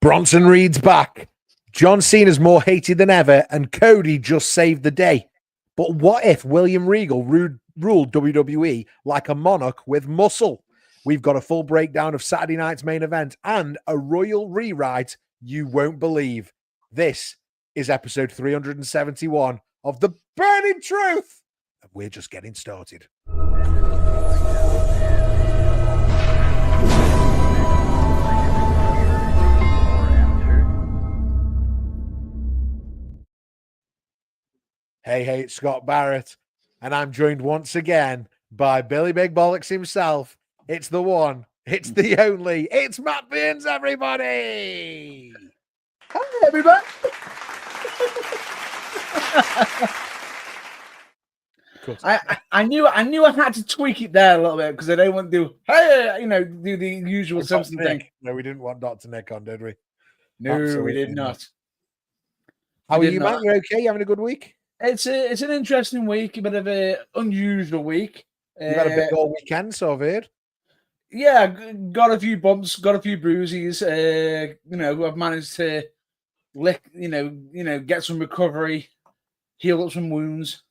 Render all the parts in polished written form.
Bronson Reed's back. John Cena's more hated than ever, and Cody just saved the day. But what if William Regal ruled WWE like a monarch with muscle? We've got a full breakdown of Saturday night's main event and a royal rewrite you won't believe. This is episode 371 of The Burning Truth. And we're just getting started. Hey, it's Scott Barrett, and I'm joined once again by Billy Big Bollocks himself. It's the one, it's the only, it's Matt Burns, everybody! Hi, everybody! I knew I had to tweak it there a little bit because I didn't want to do the usual Simpson thing. No, we didn't want Dr. Nick on, did we? No, absolutely we did not. How are you, man? You okay? You having a good week? It's an interesting week, a bit of an unusual week. You had a big old weekend, so I've heard. Yeah, got a few bumps, got a few bruises. I've managed to get some recovery, heal up some wounds.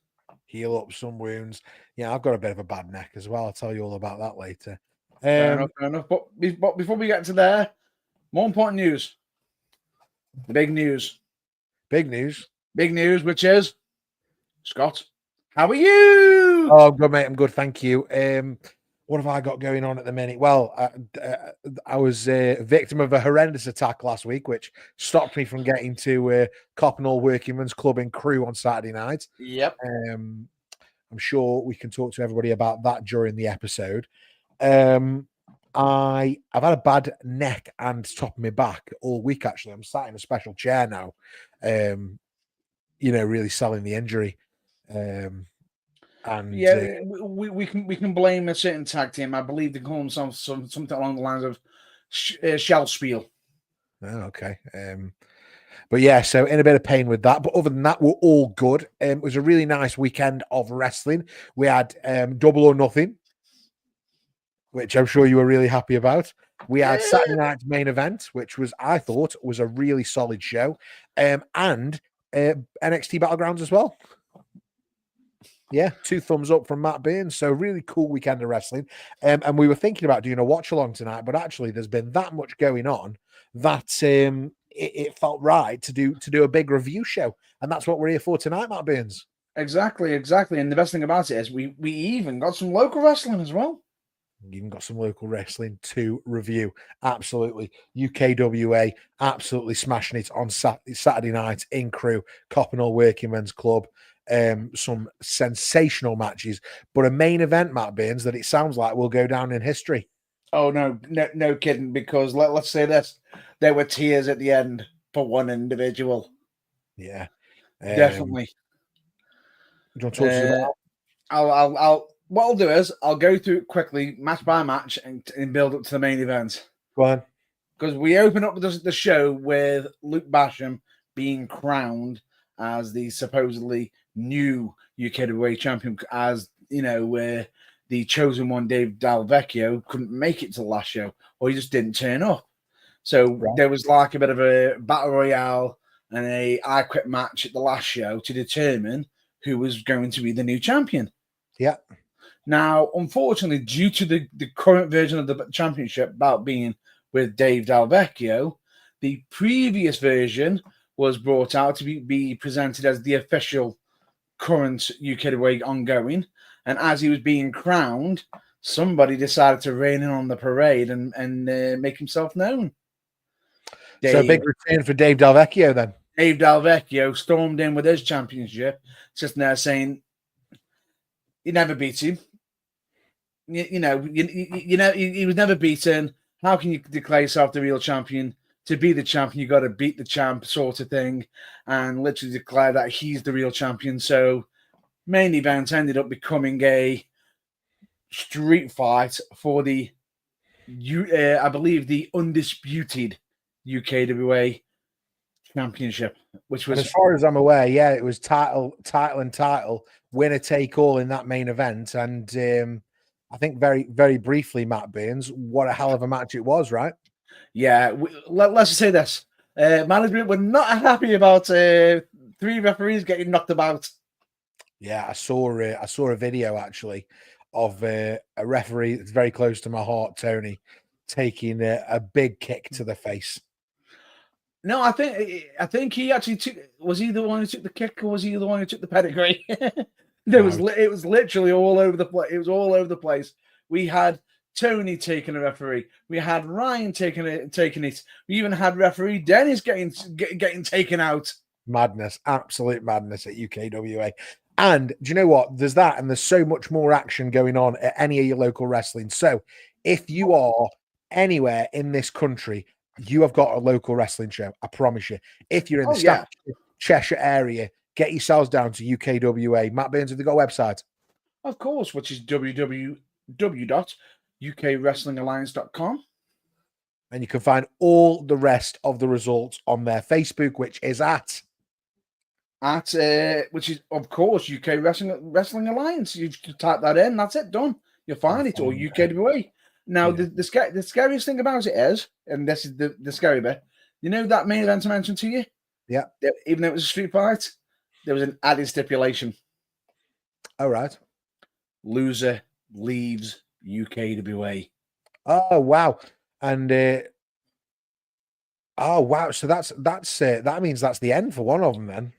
Yeah, I've got a bit of a bad neck as well. I'll tell you all about that later. Fair enough. But before we get to there, more important news. The big news. Big news, which is Scott. How are you? Oh, I'm good, mate. I'm good, thank you. What have I got going on at the minute? Well, I was a victim of a horrendous attack last week, which stopped me from getting to Coppenall Workingmen's Club in Crewe on Saturday night. Yep. I'm sure we can talk to everybody about that during the episode. I've had a bad neck and top of my back all week, actually. I'm sat in a special chair now, really selling the injury. We can blame a certain tag team. I believe they call them something along the lines of Shell Spiel. Oh, okay. But yeah, so in a bit of pain with that. But other than that, we're all good. It was a really nice weekend of wrestling. We had Double or Nothing, which I'm sure you were really happy about. We had Saturday night's main event, which I thought was a really solid show. And NXT Battlegrounds as well. Yeah, 2 thumbs up from Matt Burns. So really cool weekend of wrestling. And we were thinking about doing a watch along tonight, but actually there's been that much going on that it felt right to do a big review show. And that's what we're here for tonight, Matt Burns. Exactly. And the best thing about it is we even got some local wrestling as well. Even got some local wrestling to review. Absolutely. UKWA absolutely smashing it on Saturday night in Crewe, Coppenall Workingmen's Club. Some sensational matches, but a main event, Matt Burns, that it sounds like will go down in history. Oh, no kidding, because let's say this, there were tears at the end for one individual. Yeah. Definitely. Do you want to talk to us about? What I'll do is I'll go through it quickly, match by match, and build up to the main event. Go on. Because we open up the show with Luke Basham being crowned as the supposedly new UKWA champion, as where the chosen one, Dave Dalvecchio, couldn't make it to the last show, or he just didn't turn up. So There was like a bit of a battle royale and a I Quit match at the last show to determine who was going to be the new champion. Yeah. Now, unfortunately, due to the current version of the championship about being with Dave Dalvecchio, the previous version was brought out to be presented as the official current UKWA ongoing. And as he was being crowned, somebody decided to rain in on the parade and make himself known. So a big return for Dave Dalvecchio then. Dave Dalvecchio stormed in with his championship, sitting there saying, "You never beat him. He was never beaten. How can you declare yourself the real champion? To be the champion, you got to beat the champ," sort of thing, and literally declare that he's the real champion. So, main event ended up becoming a street fight for the, I believe, the undisputed UKWA championship, which was, and as far as I'm aware, yeah, it was title, winner take all in that main event, and I think very, very briefly, Matt Burns, what a hell of a match it was, right? Yeah, let's just say this. Management were not happy about 3 referees getting knocked about. Yeah, I saw a video actually of a referee that's very close to my heart, Tony, taking a big kick to the face. No, I think he actually took. Was he the one who took the kick, or was he the one who took the pedigree? It was literally all over the place. It was all over the place. We had Tony taking a referee. We had Ryan taking it. We even had referee Dennis getting taken out. Madness, absolute madness at UKWA. And do you know what? There's that, and there's so much more action going on at any of your local wrestling. So if you are anywhere in this country, you have got a local wrestling show. I promise you. If you're in the Staffordshire, Cheshire area, get yourselves down to UKWA. Matt Burns, have they got a website? Of course, which is www.ukwrestlingalliance.com. And you can find all the rest of the results on their Facebook, which is which is, of course, UK Wrestling Alliance. You type that in, that's it, done. You'll find it, or UKWA. Now, the scariest thing about it is, and this is the scary bit, you know that main event I mentioned to you? Yeah. Even though it was a street fight, there was an added stipulation. All right. Loser leaves UKWA. Oh, wow. And oh, wow. So that means that's the end for one of them then.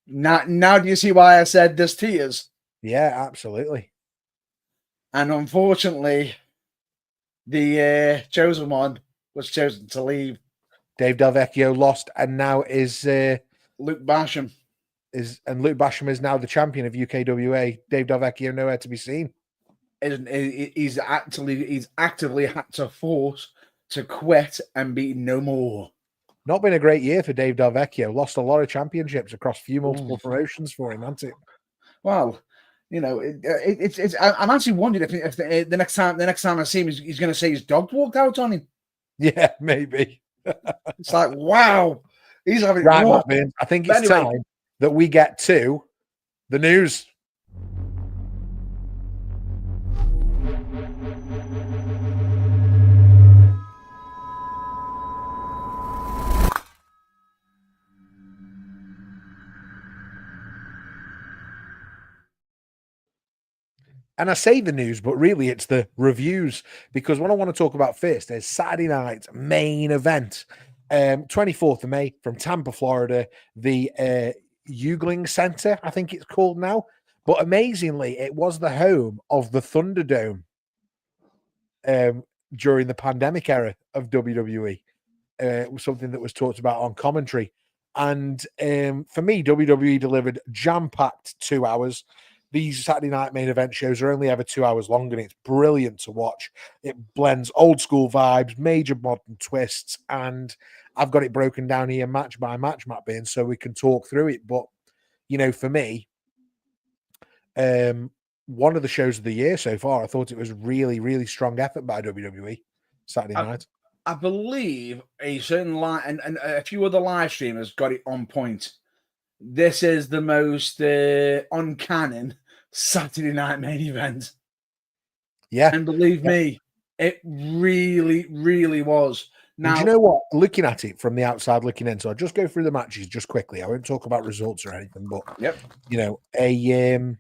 Now do you see why I said there's tears? Yeah, absolutely. And unfortunately, the chosen one was chosen to leave. Dave Delvecchio lost, and now is Luke Basham. Luke Basham is now the champion of UKWA. Dave Delvecchio nowhere to be seen. He's actively had to force to quit and be no more. Not been a great year for Dave Delvecchio. Lost a lot of championships across multiple promotions for him, hasn't it? Well, you know, I'm actually wondering if the next time I see him, he's going to say his dog walked out on him. Yeah, maybe. It's like, wow, he's having right, Matt Burns, I think it's time that we get to the news. And I say the news, but really it's the reviews, because what I want to talk about first is Saturday night's main event. 24th of May from Tampa, Florida, the Yuengling Center, I think it's called now. But amazingly, it was the home of the Thunderdome during the pandemic era of WWE. It was something that was talked about on commentary. And for me, WWE delivered jam-packed 2 hours. These Saturday night main event shows are only ever 2 hours long, and it's brilliant to watch. It blends old school vibes, major modern twists, and I've got it broken down here match by match, Matt Burns, so we can talk through it. But, you know, for me, one of the shows of the year so far, I thought it was really, really strong effort by WWE Saturday night. I believe a certain live and a few other live streamers got it on point. This is the most uncanny Saturday night main event. Yeah. And believe me, it really, really was. Now, do you know what? Looking at it from the outside looking in, so I'll just go through the matches just quickly. I won't talk about results or anything, but you know, a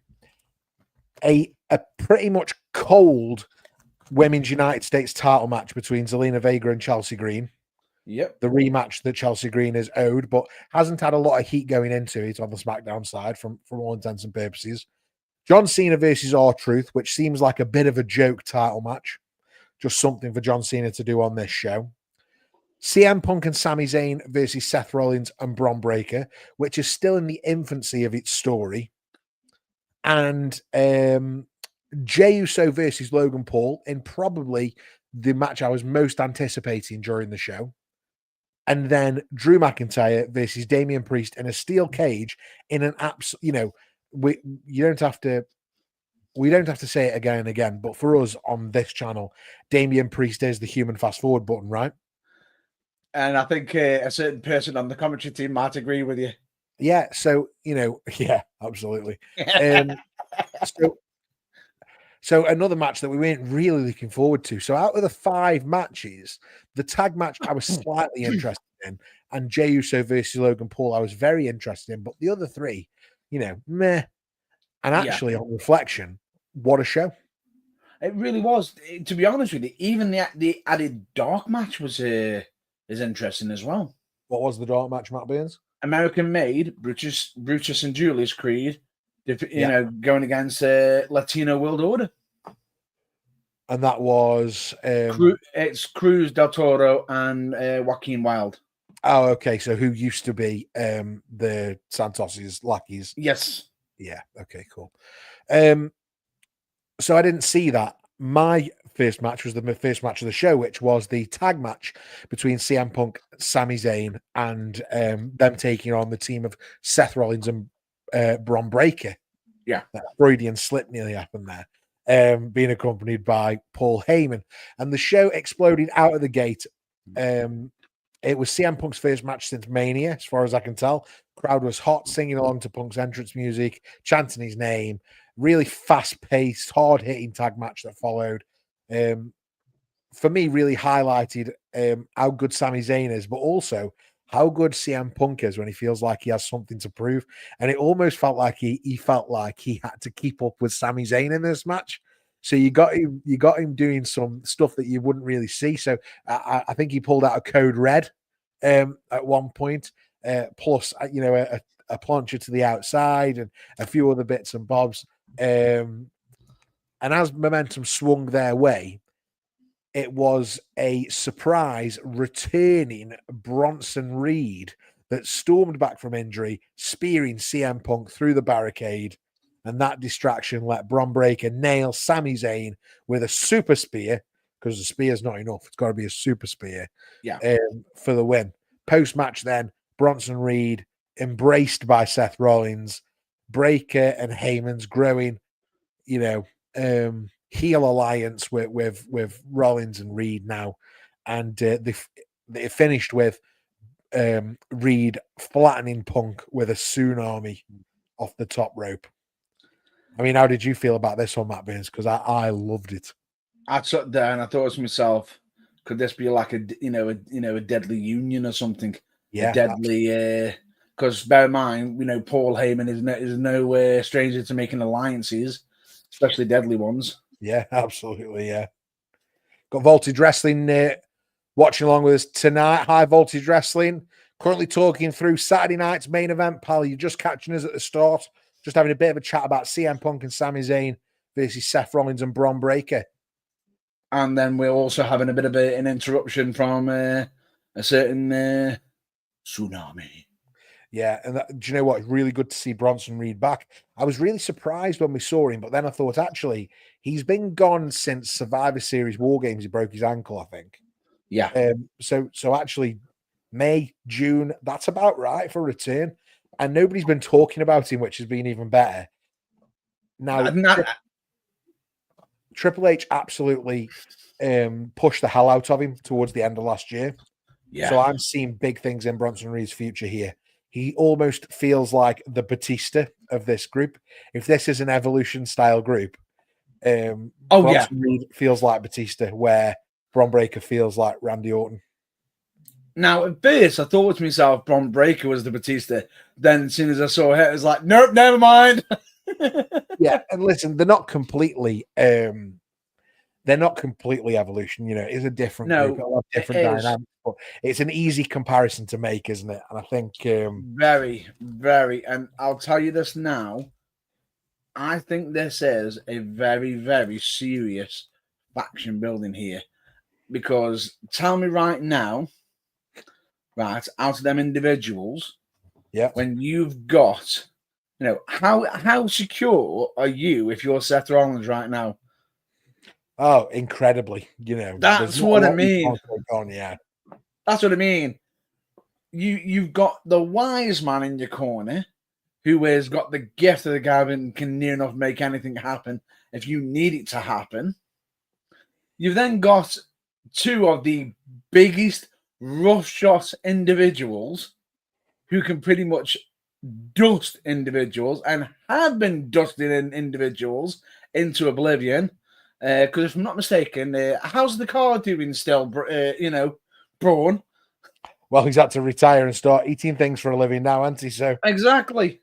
pretty much cold Women's United States title match between Zelina Vega and Chelsea Green. Yep. The rematch that Chelsea Green is owed, but hasn't had a lot of heat going into it on the SmackDown side from all intents and purposes. John Cena versus R-Truth, which seems like a bit of a joke title match. Just something for John Cena to do on this show. CM Punk and Sami Zayn versus Seth Rollins and Bron Breakker, which is still in the infancy of its story. And Jey Uso versus Logan Paul in probably the match I was most anticipating during the show. And then Drew McIntyre versus Damian Priest in a steel cage in an absolute, you know, we don't have to say it again and again, but for us on this channel, Damian Priest is the human fast forward button, right? And I think a certain person on the commentary team might agree with you. Yeah. So, you know, yeah, absolutely. So another match that we weren't really looking forward to. So out of the 5 matches, the tag match I was slightly interested in, and Jey Uso versus Logan Paul I was very interested in. But the other 3, meh. And actually, on reflection, what a show! It really was. To be honest with you, even the added dark match was is interesting as well. What was the dark match, Matt Burns? American made Brutus and Julius Creed, going against Latino World Order. And that was it's Cruz Del Toro and Joaquin Wilde. Oh, okay. So who used to be the Santos's lackeys? Yes. Yeah. Okay. Cool. So I didn't see that. My first match was the first match of the show, which was the tag match between CM Punk, Sami Zayn, and them taking on the team of Seth Rollins and Bron Breakker. Yeah. That Freudian slip nearly happened there, being accompanied by Paul Heyman. And the show exploded out of the gate. It was CM Punk's first match since Mania, as far as I can tell. Crowd was hot, singing along to Punk's entrance music, chanting his name. Really fast-paced, hard-hitting tag match that followed. For me, really highlighted how good Sami Zayn is, but also how good CM Punk is when he feels like he has something to prove. And it almost felt like he felt like he had to keep up with Sami Zayn in this match. So you got him doing some stuff that you wouldn't really see. So I think he pulled out a code red at one point, plus a plancher to the outside and a few other bits and bobs. And as momentum swung their way, it was a surprise returning Bronson Reed that stormed back from injury, spearing CM Punk through the barricade. And that distraction let Bron Breakker nail Sami Zayn with a super spear, because the spear's not enough. It's got to be a super spear for the win. Post-match then, Bronson Reed embraced by Seth Rollins, Breakker and Heyman's growing, heel alliance with Rollins and Reed now. And they finished with Reed flattening Punk with a tsunami off the top rope. I mean, how did you feel about this one, Matt Burns? Because I loved it. I sat there and I thought to myself, could this be like a deadly union or something? Yeah, a deadly. Because bear in mind, Paul Heyman is no stranger to making alliances, especially deadly ones. Yeah, absolutely. Yeah. Got Voltage Wrestling watching along with us tonight. High Voltage Wrestling. Currently talking through Saturday night's main event, pal. You're just catching us at the start. Just having a bit of a chat about CM Punk and Sami Zayn versus Seth Rollins and Bron Breakker. And then we're also having a bit of an interruption from a certain tsunami. Yeah, and do you know what? It's really good to see Bronson Reed back. I was really surprised when we saw him, but then I thought, actually, he's been gone since Survivor Series War Games. He broke his ankle, I think. Yeah. So actually, May, June, that's about right for return. And nobody's been talking about him, which has been even better. Now, Triple H absolutely pushed the hell out of him towards the end of last year. Yeah. So I'm seeing big things in Bronson Reed's future here. He almost feels like the Batista of this group. If this is an Evolution-style group, Bronson Reed feels like Batista, where Bron Breakker feels like Randy Orton. Now, at first, I thought to myself, Bron Breakker was the Batista. Then, as soon as I saw it, I was like, nope, never mind. Yeah, and listen, they're not completely Evolution. It's a different group, a lot of different dynamics. But it's an easy comparison to make, isn't it? And I think very, very. And I'll tell you this now. I think this is a very, very serious faction building here, because tell me right now. Right, out of them individuals, when you've got, how secure are you if you're Seth Rollins right now? Oh, incredibly. That's what I mean. Yeah. That's what I mean. You've got the wise man in your corner who has got the gift of the gab and can near enough make anything happen if you need it to happen. You've then got two of the biggest rough shot individuals who can pretty much dust individuals and have been dusting in individuals into oblivion. Because if I'm not mistaken, how's the car doing still? Braun. Well, he's had to retire and start eating things for a living now, hasn't he? So exactly.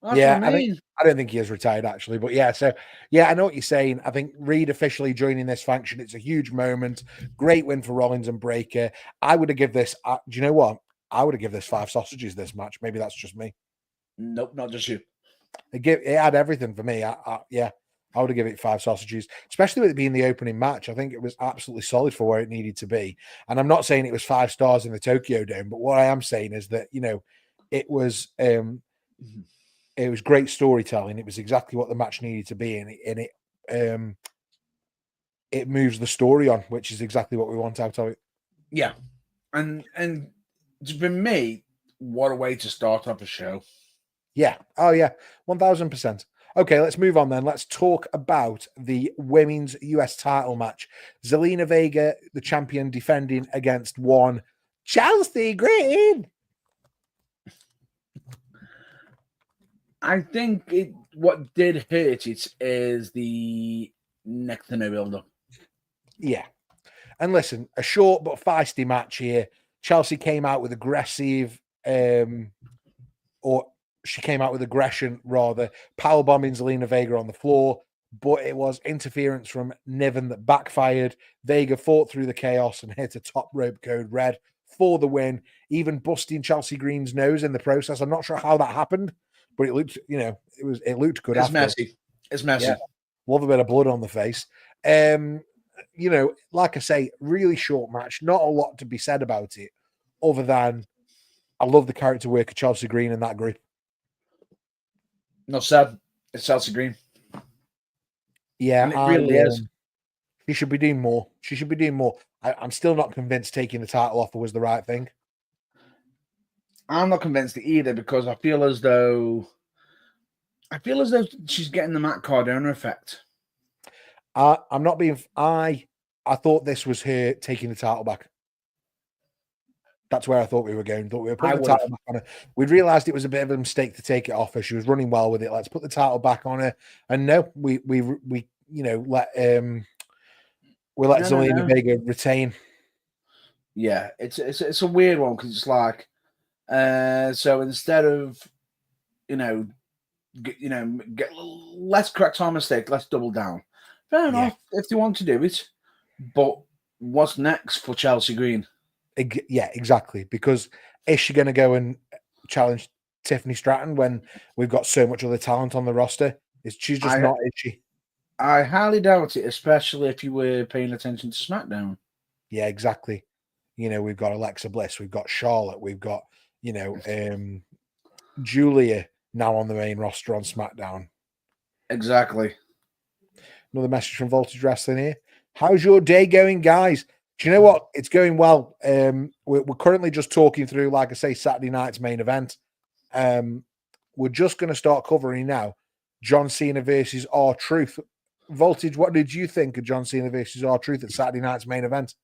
That's yeah, what I mean. I don't think he has retired actually, but yeah. So yeah, I know what you're saying. I think Reed officially joining this faction. It's a huge moment. Great win for Rollins and Breaker. I would have given this. Do you know what? I would have given this 5 sausages. This match. Maybe that's just me. Nope, not just you. It had everything for me. Yeah, I would have given it 5 sausages, especially with it being the opening match. I think it was absolutely solid for where it needed to be. And I'm not saying it was 5 stars in the Tokyo Dome, but what I am saying is that, you know, it was great storytelling. It was exactly what the match needed to be, and it moves the story on, which is exactly what we want out of it. Yeah, and for me, what a way to start off a show. Yeah. Oh, yeah. 1000%. Okay, let's move on then. Let's talk about the women's US title match. Zelina Vega, the champion, defending against one Chelsea Green. I think what did hurt it is the next to no build-up. Yeah. And listen, a short but feisty match here. Chelsea came out with aggressive, or she came out with aggression, rather, powerbombing Zelina Vega on the floor, but it was interference from Niven that backfired. Vega fought through the chaos and hit a top rope code red for the win, even busting Chelsea Green's nose in the process. I'm not sure how that happened, but it looked, you know, it looked good. It's messy. It's messy. Yeah. Love a bit of blood on the face. You know, like I say, really short match. Not a lot to be said about it, other than I love the character work of Chelsea Green in that group. No sad. It's Chelsea Green. Yeah, and it really is. She should be doing more. She should be doing more. I'm still not convinced taking the title offer was the right thing. I'm not convinced either, because I feel as though she's getting the Matt Cardona effect. I'm not being. I thought this was her taking the title back. That's where I thought we were going. Thought we were putting the title back on her. We'd realised it was a bit of a mistake to take it off her. She was running well with it. Let's put the title back on her. And no, we you know, let Zelina Vega retain. Yeah, it's a weird one, because it's like, so instead of let's correct our mistake, let's double down. Fair enough if they want to do it, but what's next for Chelsea Green? Yeah, exactly. Because is she going to go and challenge Tiffany Stratton when we've got so much other talent on the roster? She's just not, is she? I highly doubt it, especially if you were paying attention to SmackDown. Yeah, exactly. You know, we've got Alexa Bliss, we've got Charlotte, we've got, Julia now on the main roster on SmackDown. Exactly. Another message from Voltage Wrestling here. How's your day going, guys? Do you know what? It's going well. We're currently just talking through, like I say, Saturday night's main event. We're just going to start covering now John Cena versus R-Truth. Voltage, what did you think of John Cena versus R-Truth at Saturday night's main event?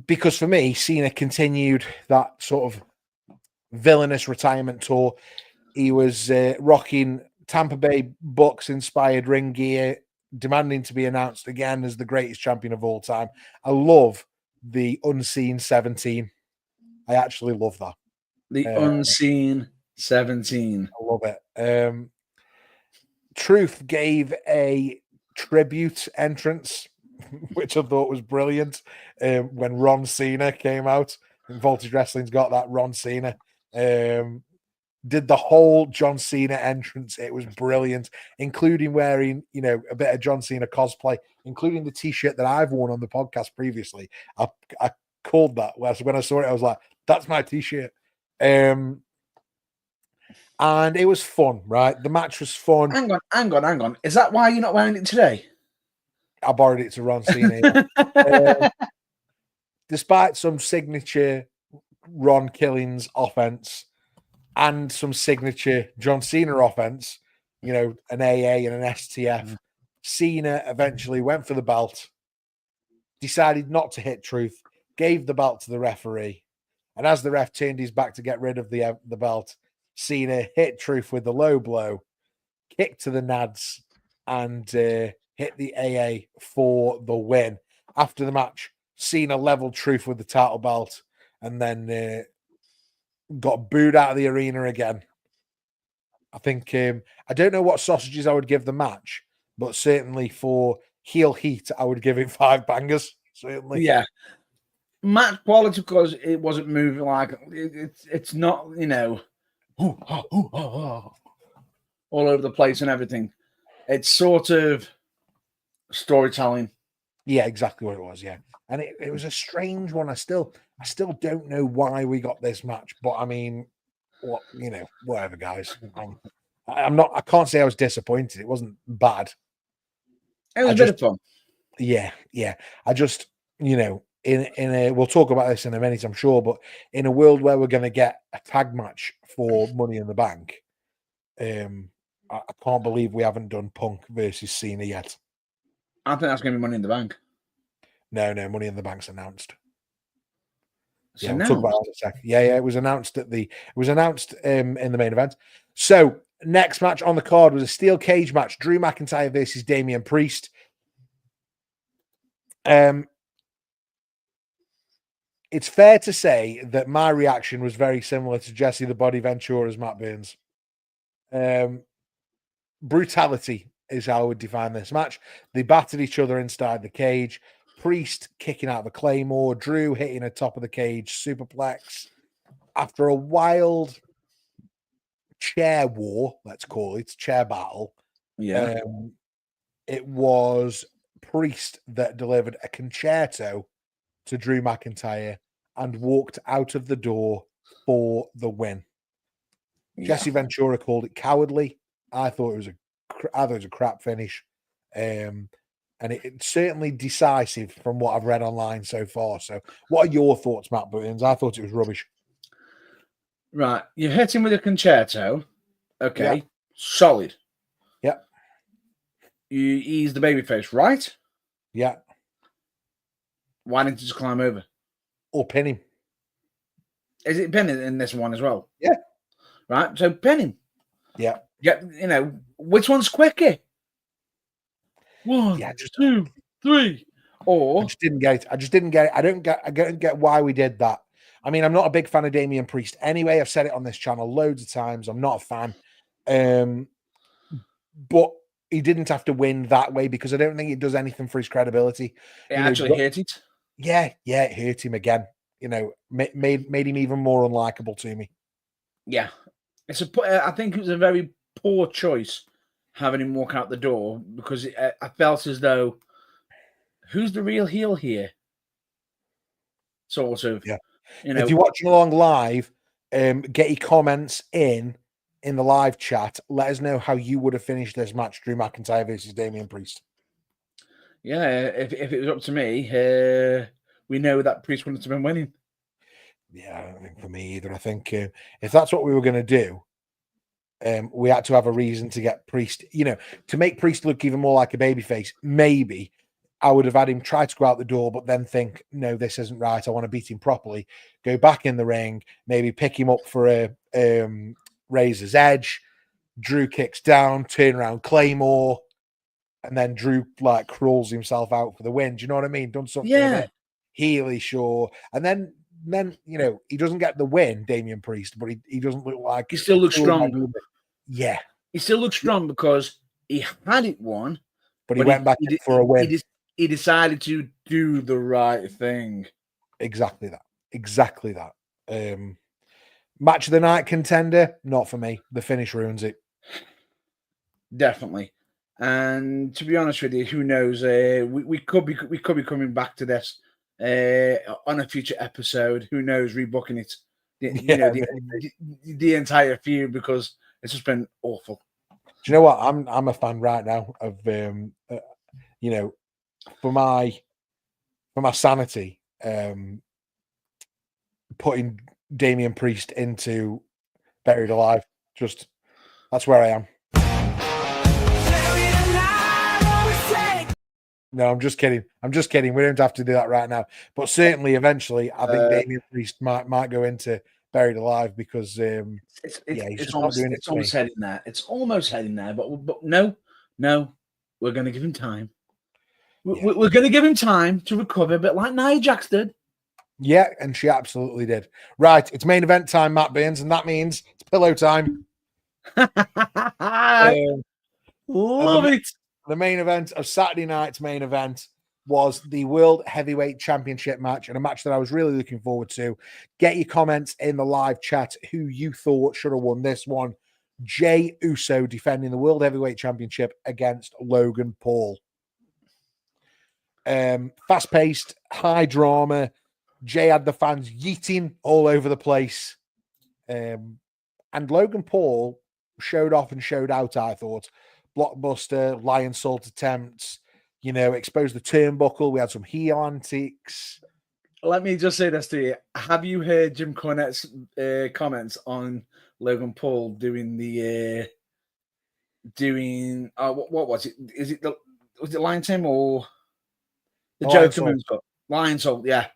Because for me, Cena continued that sort of villainous retirement tour. He was rocking Tampa Bay Bucks inspired ring gear, demanding to be announced again as the greatest champion of all time. I love the Unseen 17. I actually love that. The Unseen 17. I love it. Truth gave a tribute entrance, which I thought was brilliant, when Ron Cena came out. And Voltage Wrestling's got that Ron Cena. Did the whole John Cena entrance. It was brilliant, including wearing, a bit of John Cena cosplay, including the t-shirt that I've worn on the podcast previously. I called that. When I saw it, I was like, that's my t-shirt. And it was fun, right? The match was fun. Hang on. Is that why you're not wearing it today? I borrowed it to Ron Cena. Despite some signature Ron Killings offense and some signature John Cena offense, an AA and an STF, Cena eventually went for the belt, decided not to hit Truth, gave the belt to the referee, and as the ref turned his back to get rid of the belt, Cena hit Truth with the low blow, kick to the nads, and hit the AA for the win. After the match, Cena leveled Truth with the title belt and then got booed out of the arena again. I think I don't know what sausages I would give the match, but certainly for heel heat, I would give it 5 bangers. Certainly, yeah. Match quality because it wasn't moving like it's not, you know, all over the place and everything. It's sort of storytelling. Yeah, exactly what it was. Yeah, and it was a strange one. I still don't know why we got this match, but I mean, what, you know, whatever, guys. I can't say I was disappointed. It wasn't bad. It was a bit of fun. Yeah. I just, you know, in a, we'll talk about this in a minute, I'm sure, but in a world where we're going to get a tag match for Money in the Bank, I can't believe we haven't done Punk versus Cena yet. I think that's going to be Money in the Bank. No, Money in the Bank's announced. Yeah, we'll talk about that in a second. Yeah, it was announced in the main event. So next match on the card was a steel cage match: Drew McIntyre versus Damian Priest. It's fair to say that my reaction was very similar to Jesse the Body Ventura's Matt Burns. Brutality is how I would define this match. They battered each other inside the cage. Priest kicking out of a Claymore, Drew hitting a top of the cage superplex. After a wild chair war, let's call it, chair battle. Yeah. It was Priest that delivered a concerto to Drew McIntyre and walked out of the door for the win. Yeah. Jesse Ventura called it cowardly. I thought it was a crap finish. And it's certainly decisive from what I've read online so far. So what are your thoughts, Matt Burns? I thought it was rubbish. Right. You hit him with a concerto. Okay. Yeah. Solid. Yeah. He's the babyface, right? Yeah. Why didn't you just climb over? Or pin him. Is it pinning in this one as well? Yeah. Right. So pin him. Yeah. Yeah. You know, which one's quicker? 1, 2, 3. Or I just didn't get it. I don't get why we did that. I mean, I'm not a big fan of Damian Priest anyway. I've said it on this channel loads of times. I'm not a fan. But he didn't have to win that way because I don't think it does anything for his credibility. It actually hurt it. Yeah, it hurt him again. You know, made him even more unlikable to me. Yeah. I think it was a very poor choice having him walk out the door because I felt as though, who's the real heel here? Sort of. Yeah. You know, if you're watching along live, get your comments in the live chat. Let us know how you would have finished this match, Drew McIntyre versus Damian Priest. Yeah, if it was up to me, we know that Priest wouldn't have been winning. Yeah, I don't think for me either. I think if that's what we were going to do, we had to have a reason to get Priest, you know, to make Priest look even more like a babyface. Maybe I would have had him try to go out the door, but then think, no, this isn't right. I want to beat him properly. Go back in the ring, maybe pick him up for a Razor's Edge. Drew kicks down, turn around Claymore, and then Drew like crawls himself out for the win. Do you know what I mean? Done something a bit heely, sure. And then you know, he doesn't get the win, Damian Priest, but he doesn't look like he still looks strong. Yeah, he still looks strong because he had it won, but he went back for a win. He decided to do the right thing. Exactly that. Match of the night contender, not for me. The finish ruins it. Definitely. And to be honest with you, who knows? We could be coming back to this on a future episode. Who knows? Rebooking it, the entire feud because it's just been awful. Do you know what? I'm a fan right now of you know, for my sanity, putting Damian Priest into Buried Alive. Just that's where I am. No, I'm just kidding. We don't have to do that right now. But certainly, eventually, I think Damian Priest might go into buried alive because he's It's just not doing it. It's almost heading there. It's almost heading there, but no, we're going to give him time. We're going to give him time to recover, a bit like Nia Jax did. Yeah, and she absolutely did. Right, it's main event time, Matt Burns, and that means it's pillow time. Love it. The main event of Saturday night's main event was the World Heavyweight Championship match, and a match that I was really looking forward to. Get your comments in the live chat who you thought should have won this one. Jey Uso defending the World Heavyweight Championship against Logan Paul. Fast-paced, high drama. Jey had the fans yeeting all over the place. And Logan Paul showed off and showed out, I thought. Blockbuster, lion salt attempts, exposed the turnbuckle. We had some heel antics. Let me just say this to you. Have you heard Jim Cornette's comments on Logan Paul doing what was it? Was it Lion Tim or the Joker moonsault? Lion Salt, yeah.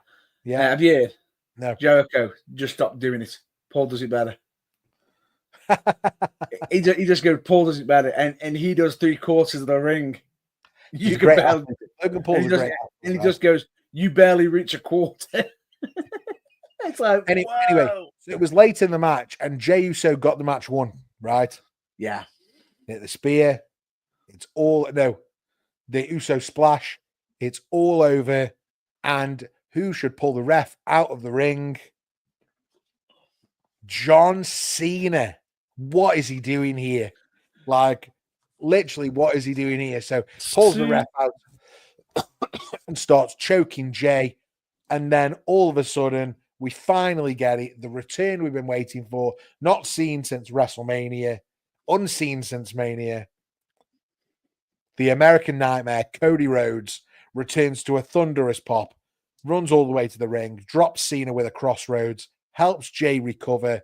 Yeah. Have you heard? No. Jericho, just stop doing it. Paul does it better. he just goes, Paul does it better, and he does 3/4 of the ring. You can barely, Logan Paul's great. And he just goes, you barely reach a quarter. It's like, anyway, so it was late in the match, and Jey Uso got the match won, right? Yeah. Hit the spear. The Uso splash. It's all over. And who should pull the ref out of the ring? John Cena. What is he doing here? Like, literally, what is he doing here? So pulls the ref out and starts choking Jey. And then all of a sudden, we finally get it. The return we've been waiting for, not seen since WrestleMania, unseen since Mania. The American Nightmare, Cody Rhodes, returns to a thunderous pop, runs all the way to the ring, drops Cena with a crossroads, helps Jey recover.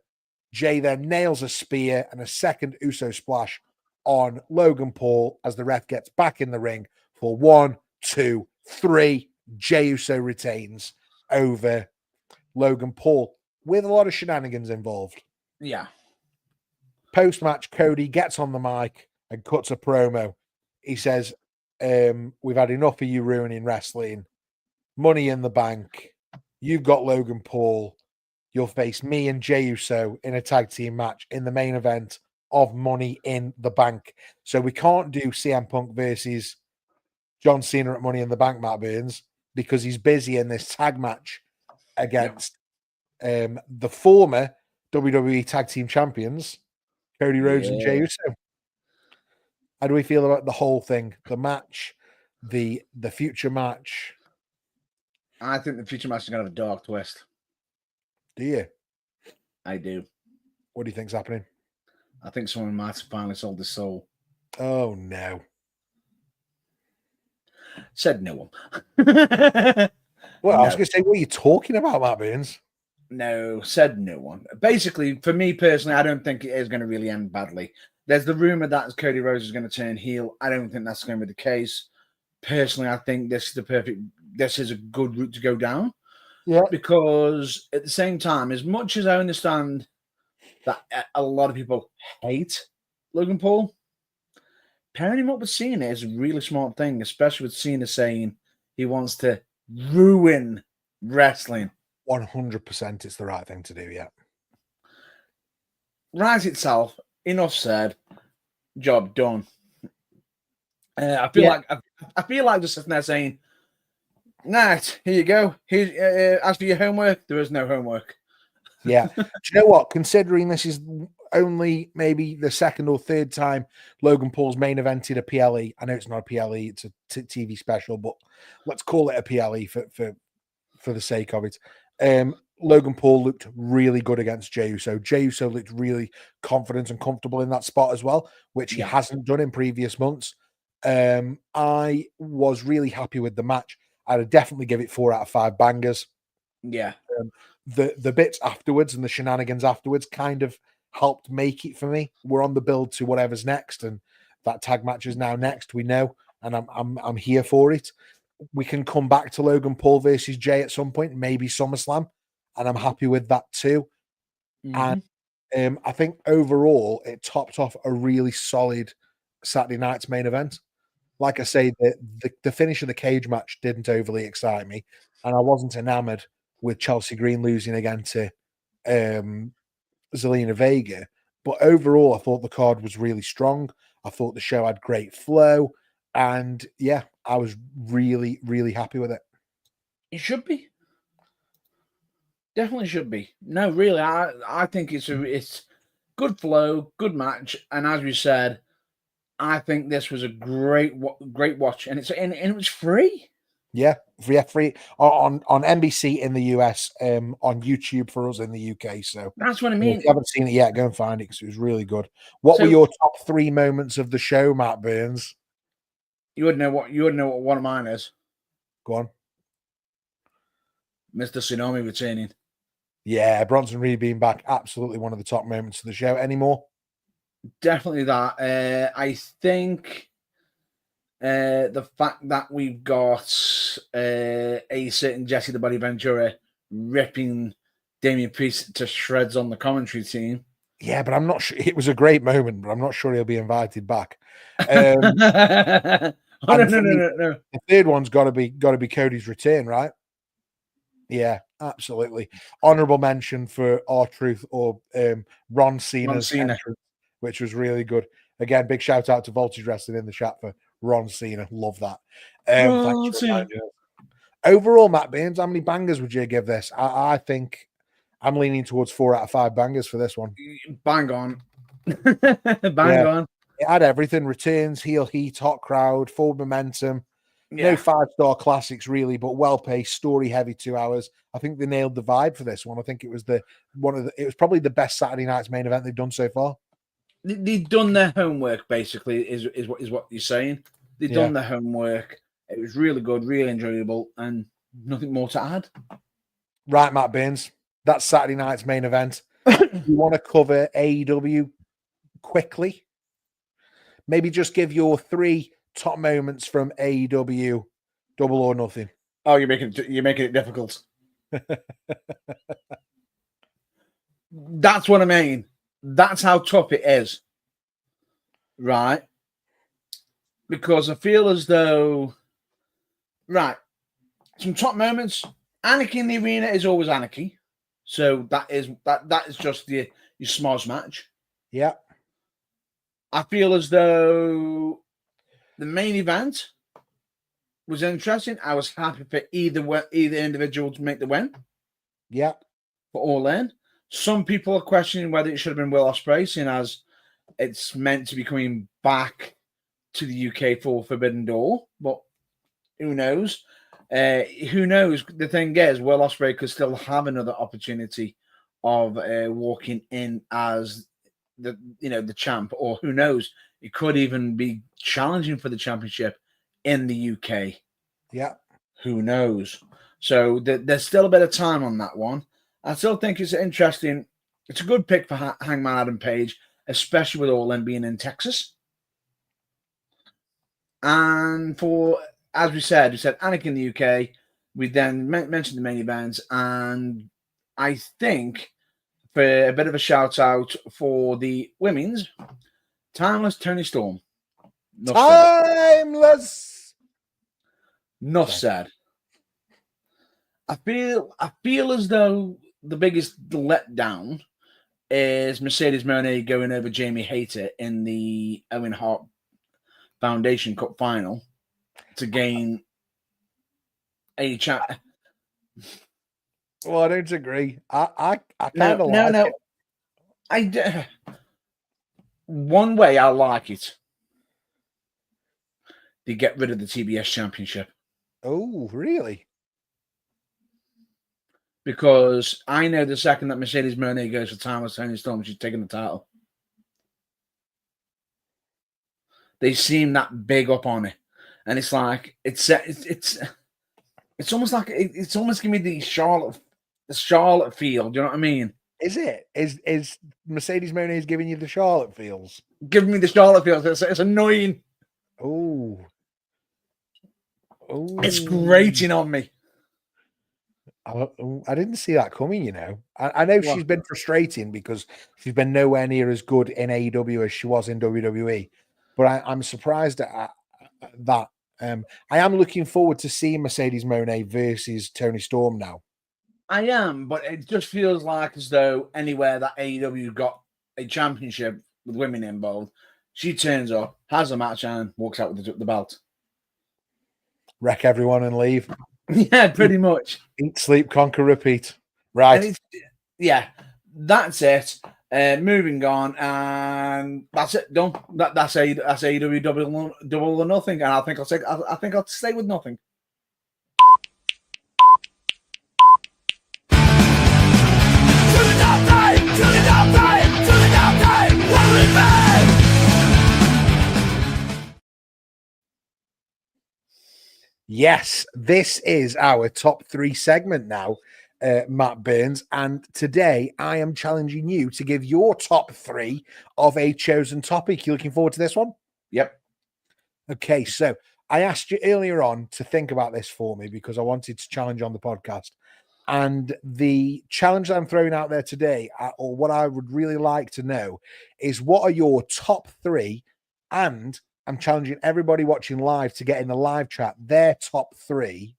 Jey then nails a spear and a second Uso splash on Logan Paul as the ref gets back in the ring for 1, 2, 3. Jey Uso retains over Logan Paul with a lot of shenanigans involved. Yeah. Post-match, Cody gets on the mic and cuts a promo. He says, we've had enough of you ruining wrestling. Money in the Bank. You've got Logan Paul. You'll face me and Jey Uso in a tag team match in the main event of Money in the Bank. So we can't do CM Punk versus John Cena at Money in the Bank, Matt Burns, because he's busy in this tag match against the former WWE Tag Team Champions, Cody Rhodes and Jey Uso. How do we feel about the whole thing? The match, the future match? I think the future match is going to have a dark twist. Do you? I do. What do you think's happening? I think someone might have finally sold his soul. Oh, no. Said no one. Well, I was going to say, what are you talking about, Matt Burns? No, said no one. Basically, for me personally, I don't think it is going to really end badly. There's the rumor that Cody Rhodes is going to turn heel. I don't think that's going to be the case. Personally, I think this is a good route to go down. Yeah. Because at the same time, as much as I understand that a lot of people hate Logan Paul, pairing him up with Cena is a really smart thing, especially with Cena saying he wants to ruin wrestling. 100% it's the right thing to do, yeah. Right itself, enough said, job done. I feel like just sitting there saying, "Right, here you go. As for your homework, there is no homework." Yeah. Do you know what? Considering this is only maybe the second or third time Logan Paul's main evented a PLE. I know it's not a PLE, it's a TV special, but let's call it a PLE for the sake of it. Logan Paul looked really good against Jey Uso. Jey Uso looked really confident and comfortable in that spot as well, which he hasn't done in previous months. I was really happy with the match. I'd definitely give it 4 out of 5 bangers. Yeah. The bits afterwards and the shenanigans afterwards kind of helped make it for me. We're on the build to whatever's next, and that tag match is now next. We know, and I'm here for it. We can come back to Logan Paul versus Jey at some point, maybe SummerSlam, and I'm happy with that too. And I think overall it topped off a really solid Saturday night's main event. Like I say, the finish of the cage match didn't overly excite me, and I wasn't enamored with Chelsea Green losing again to Zelina Vega. But overall, I thought the card was really strong. I thought the show had great flow, and yeah, I was really, really happy with it. It should be. Definitely should be. No, really, I think it's good flow, good match, and as we said, I think this was a great watch, and it was free. Yeah, free on NBC in the US, on YouTube for us in the UK. So that's what I mean. If you haven't seen it yet, go and find it because it was really good. What were your top 3 moments of the show, Matt Burns? You would know what one of mine is. Go on. Mr. Tsunami returning. Yeah, Bronson Reed being back, absolutely one of the top moments of the show. Any more? Definitely that. I think the fact that we've got a certain Jesse the Body Ventura ripping Damian Priest to shreds on the commentary team. Yeah, but I'm not sure. It was a great moment, but I'm not sure he'll be invited back. No. The third one's got to be Cody's return, right? Yeah, absolutely. Honorable mention for R-Truth or Ron Cena's entrance, which was really good. Again, big shout out to Voltage Wrestling in the chat for Ron Cena. Love that. Thanks for overall, Matt Baines, how many bangers would you give this? I think I'm leaning towards 4 out of 5 bangers for this one. Bang on. Bang on. It had everything: returns, heel heat, hot crowd, forward momentum. Yeah. No 5-star classics really, but well paced, story heavy 2 hours. I think they nailed the vibe for this one. I think it was it was probably the best Saturday night's main event they've done so far. They've done their homework, basically, is what you're saying. They've done their homework. It was really good, really enjoyable, and nothing more to add. Right, Matt Baines, that's Saturday night's main event. You want to cover AEW quickly? Maybe just give your 3 top moments from AEW, Double or Nothing. Oh, you're making it difficult. That's what I mean. That's how tough it is, right? Because I feel as though, right, some top moments. Anarchy in the arena is always anarchy, so that is just your smosh match. Yeah. I feel as though the main event was interesting. I was happy for either individual to make the win. Yeah. For All In. Some people are questioning whether it should have been Will Ospreay, seeing as it's meant to be coming back to the UK for Forbidden Door. But who knows? Who knows? The thing is, Will Ospreay could still have another opportunity of walking in as the champ, or who knows? It could even be challenging for the championship in the UK. Yeah. Who knows? So there's still a bit of time on that one. I still think it's interesting. It's a good pick for Hangman Adam Page, especially with All In being in Texas. And for, as we said Anarchy in the UK. We then mentioned the main events, and I think for a bit of a shout out for the women's, Timeless Toni Storm. Timeless. Enough said. I feel as though the biggest letdown is Mercedes Moné going over Jamie Hayter in the Owen Hart Foundation Cup final to gain a chat. Well, I don't agree. I kind of like it. One way I like it. They get rid of the TBS Championship. Oh, really? Because I know the second that Mercedes Moné goes for Timeless Toni Storm, she's taking the title. They seem that big up on it, and it's like it's almost like it's almost giving me the Charlotte feel. Do you know what I mean? Is it? Is Mercedes Moné giving you the Charlotte feels? Giving me the Charlotte feels. It's annoying. Oh, it's grating on me. I didn't see that coming, you know. I know Well, she's been frustrating because she's been nowhere near as good in AEW as she was in WWE. But I'm surprised at that. I am looking forward to seeing Mercedes Moné versus Tony Storm now. I am, but it just feels like as though anywhere that AEW got a championship with women involved, she turns up, has a match, and walks out with the belt. Wreck everyone and leave. Yeah, pretty much. Eat, sleep, conquer, repeat. Right. Yeah, that's it. Moving on, and that's it. Done. That's AEW double or nothing. And I think I'll stay with nothing. Yes, this is our top 3 segment now, Matt Burns. And today I am challenging you to give your top 3 of a chosen topic. You looking forward to this one? Yep. Okay, so I asked you earlier on to think about this for me because I wanted to challenge on the podcast. And the challenge that I'm throwing out there today, or what I would really like to know, is what are your top 3, and I'm challenging everybody watching live to get in the live chat their top 3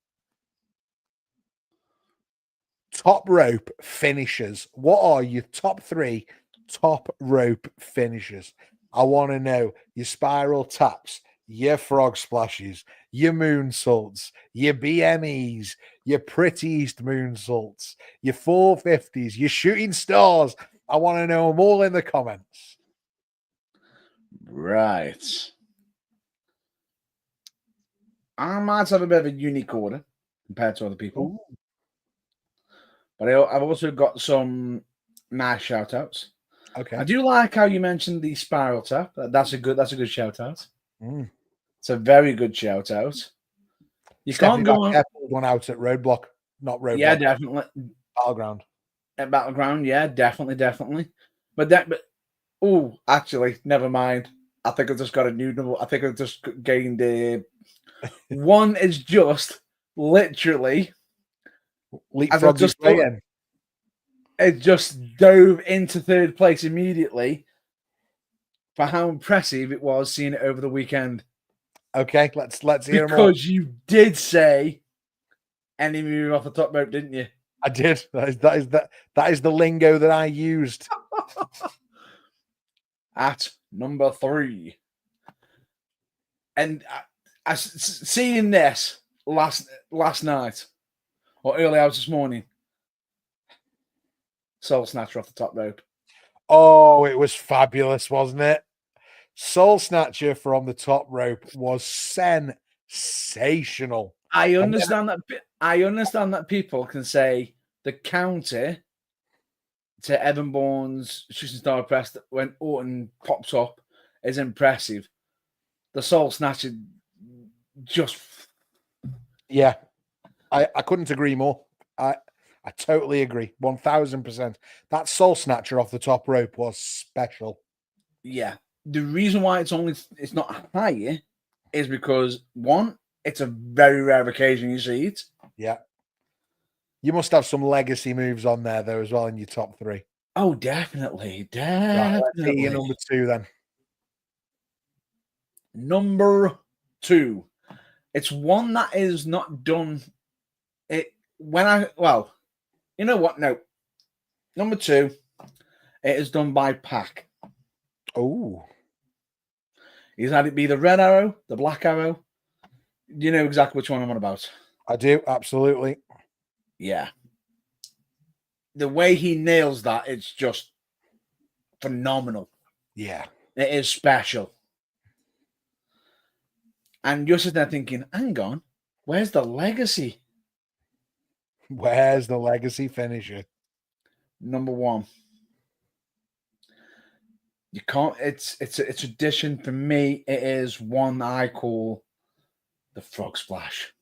top rope finishers. What are your top 3 top rope finishers? I want to know your spiral taps, your frog splashes, your moonsaults, your BMEs, your pretty East moonsaults, your 450s, your shooting stars. I want to know them all in the comments. Right. I might have a bit of a unique order compared to other people. Ooh. But I've also got some nice shout outs. Okay. I do like how you mentioned the spiral tap. That's a good shout out. It's a very good shout out. You can't go on one out at Roadblock, not Roadblock. Yeah, definitely. Battleground. At Battleground, yeah, definitely. But actually, never mind. I think I've just got a new number. I think I've just gained a one is just literally leapfrog just playing. It just dove into 3rd place immediately for how impressive it was seeing it over the weekend. Okay, let's hear more. Because you did say any move off the top rope, didn't you? I did. That is the lingo that I used. At number 3. And I seeing this last night or early hours this morning. Soul Snatcher off the top rope. Oh, it was fabulous, wasn't it? Soul Snatcher from the top rope was sensational. I understand that people can say the counter to Evan Bourne's shooting star press when Orton pops up is impressive. The Soul Snatcher just... Yeah, I couldn't agree more. I totally agree. 1000%. That Soul Snatcher off the top rope was special. Yeah. The reason why it's not higher is because, one, it's a very rare occasion you see it. Yeah. You must have some legacy moves on there, though, as well, in your top 3. Oh, definitely. Right, let's see your number 2, then. Number 2. It's one that is not done. You know what? No. Number 2, it is done by Pac. Oh. He's had it be the red arrow, the black arrow. You know exactly which one I'm on about. I do, absolutely. Yeah. The way he nails that, it's just phenomenal. Yeah. It is special. And you're sitting there thinking, hang on, where's the legacy? Where's the legacy finisher? Number 1. You can't. It's a tradition for me. It is one I call the frog splash.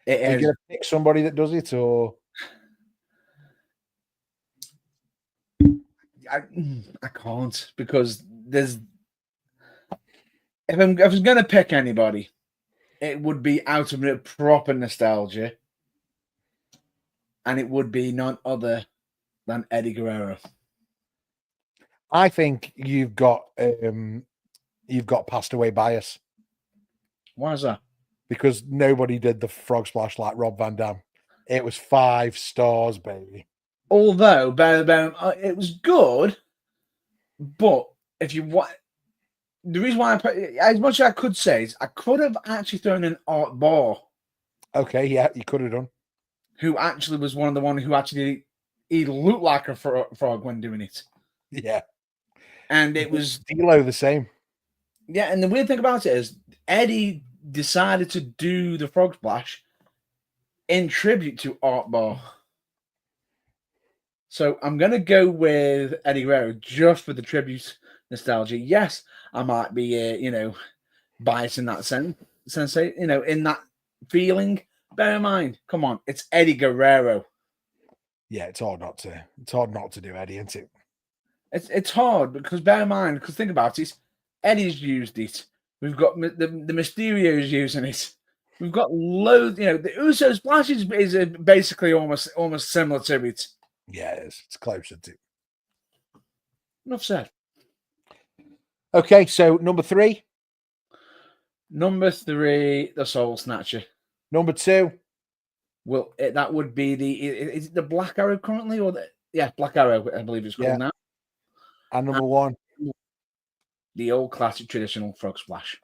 Are you going to pick somebody that does it, or I can't, because there's. If I was going to pick anybody, it would be out of proper nostalgia. and it would be none other than Eddie Guerrero. I think you've got passed away bias Why is that? because nobody did the frog splash like Rob Van Dam. It was 5 stars, baby. Although, it was good, but if you want, the reason why I put as much as I could say is I could have actually thrown in Art Barr. Okay, yeah, you could have done. Who actually was one of the one who actually he looked like a frog when doing it. Yeah, and it was D'Lo the same. Yeah, and the weird thing about it is Eddie decided to do the frog splash in tribute to Art Barr. So I'm going to go with Eddie Guerrero just for the tribute nostalgia. Yes, I might be, biased in that sense, in that feeling. Bear in mind, come on, it's Eddie Guerrero. Yeah, it's hard not to do Eddie, isn't it? It's hard because bear in mind, because think about it, Eddie's used it. We've got the Mysterios using it. We've got loads. The Usos splash is basically almost similar to it. Yeah, it is. It's closer to. Enough said. Okay, so number 3. Number 3, the Soul Snatcher. Number 2. Well, that would be is it the Black Arrow currently, or Black Arrow, I believe it's called now. And number 1, the old classic traditional frog splash.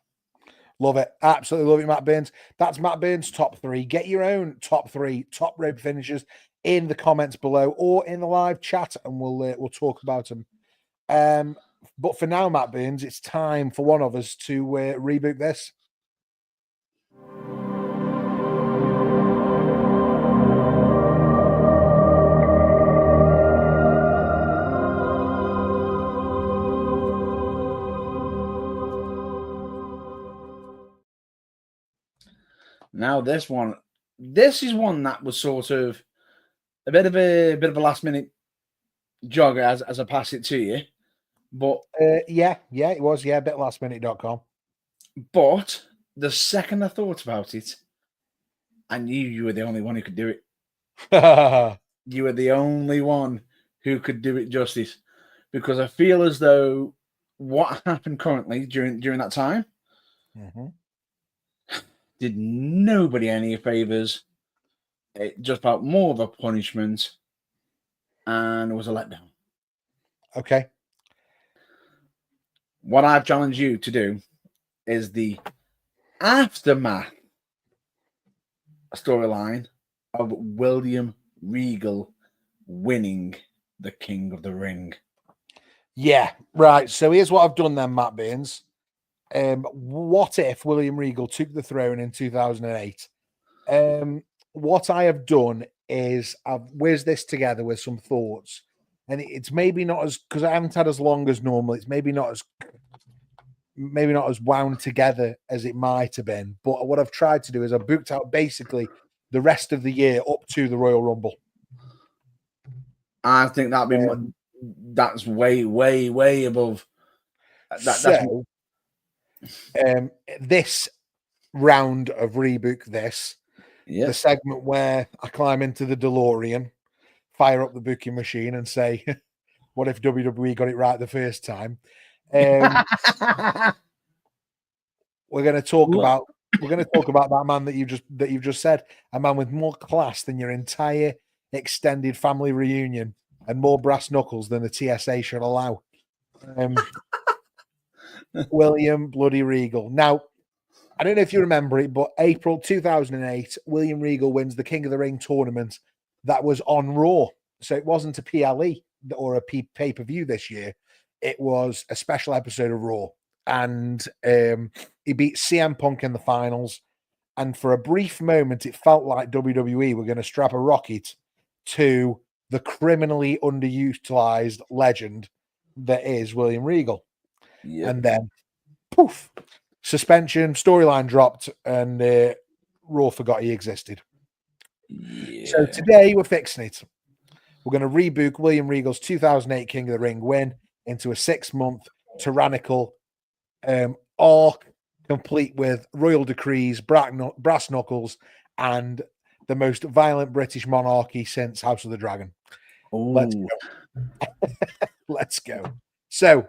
Love it. Absolutely love it, Matt Burns. That's Matt Burns' top 3. Get your own top 3 top rope finishes in the comments below or in the live chat, and we'll talk about them. But for now, Matt Burns, it's time for one of us to rebook this. Now this is one that was sort of a bit of a last minute jogger as I pass it to you, but yeah, it was a bit lastminute.com. But the second I thought about it, I knew you were the only one who could do it. You were the only one who could do it justice, because I feel as though what happened currently during that time. Mm-hmm. Did nobody any favors. It just felt more of a punishment and it was a letdown. Okay. What I've challenged you to do is the aftermath storyline of William Regal winning the King of the Ring. Yeah. Right. So here's what I've done then, Matt Burns. What if William Regal took the throne in 2008? What I have done is I've whizzed this together with some thoughts, and it's maybe not as, because I haven't had as long as normal. It's maybe not as wound together as it might have been. But what I've tried to do is I've booked out basically the rest of the year up to the Royal Rumble. I think that's way, way, way above. This round of Rebook This, the segment where I climb into the DeLorean, fire up the booking machine, and say, "What if WWE got it right the first time?" We're going to talk about that man that you've just said, a man with more class than your entire extended family reunion and more brass knuckles than the TSA should allow. William Bloody Regal. Now, I don't know if you remember it, but April 2008, William Regal wins the King of the Ring tournament that was on Raw. So it wasn't a PLE or a pay-per-view this year. It was a special episode of Raw. And he beat CM Punk in the finals. And for a brief moment, it felt like WWE were going to strap a rocket to the criminally underutilized legend that is William Regal. Yep. And then, poof, suspension, storyline dropped, and Raw forgot he existed. Yeah. So today we're fixing it. We're going to rebook William Regal's 2008 King of the Ring win into a 6-month tyrannical arc, complete with royal decrees, brass knuckles, and the most violent British monarchy since House of the Dragon. Let's go. Let's go. So,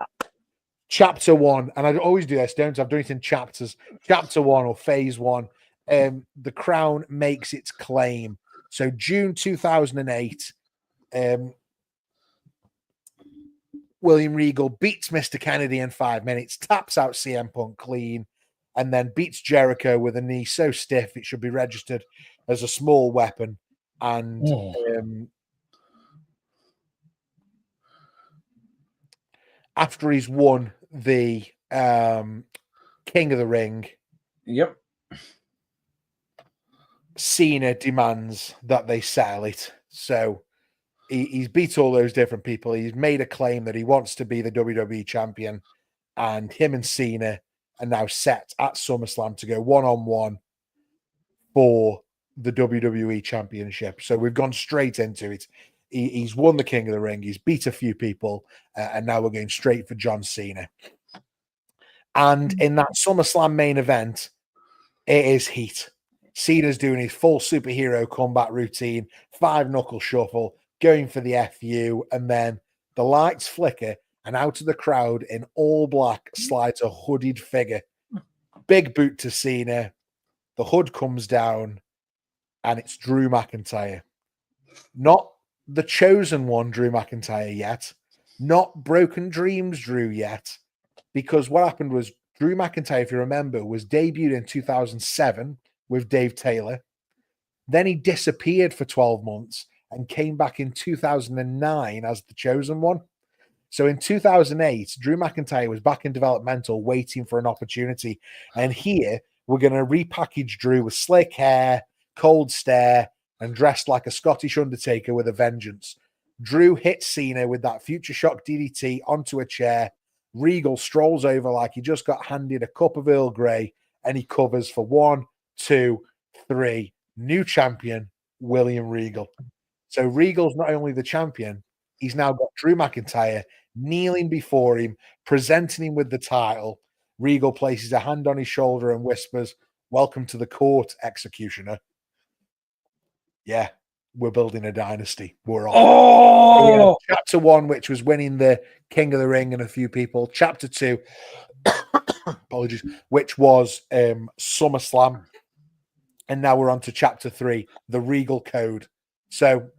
chapter 1, and I always do this, don't I? I've done it in chapters. Chapter 1 or phase 1. The crown makes its claim. So, June 2008, William Regal beats Mr. Kennedy in 5 minutes, taps out CM Punk clean, and then beats Jericho with a knee so stiff it should be registered as a small weapon. And after he's won the King of the Ring, yep, Cena demands that they settle it. So he's beat all those different people. He's made a claim that he wants to be the WWE champion, and him and Cena are now set at SummerSlam to go one-on-one for the WWE championship. So we've gone straight into it. He's won the King of the Ring. He's beat a few people, and now we're going straight for John Cena. And in that SummerSlam main event, it is heat. Cena's doing his full superhero combat routine, 5-knuckle shuffle, going for the FU, and then the lights flicker, and out of the crowd in all black slides a hooded figure. Big boot to Cena. The hood comes down, and it's Drew McIntyre. Not the chosen one, Drew McIntyre, yet. Not Broken Dreams Drew yet. Because what happened was Drew McIntyre, if you remember, was debuted in 2007 with Dave Taylor. Then he disappeared for 12 months and came back in 2009 as the chosen one. So in 2008, Drew McIntyre was back in developmental waiting for an opportunity. And here we're going to repackage Drew with slick hair, cold stare, and dressed like a Scottish Undertaker with a vengeance. Drew hits Cena with that Future Shock DDT onto a chair. Regal strolls over like he just got handed a cup of Earl Grey, and he covers for 1, 2, 3. New champion, William Regal. So Regal's not only the champion, he's now got Drew McIntyre kneeling before him, presenting him with the title. Regal places a hand on his shoulder and whispers, "Welcome to the court, executioner." Yeah, we're building a dynasty. We're off. Oh! Chapter 1, which was winning the King of the Ring and a few people. Chapter 2, apologies, which was SummerSlam. And now we're on to chapter 3, the Regal Code. So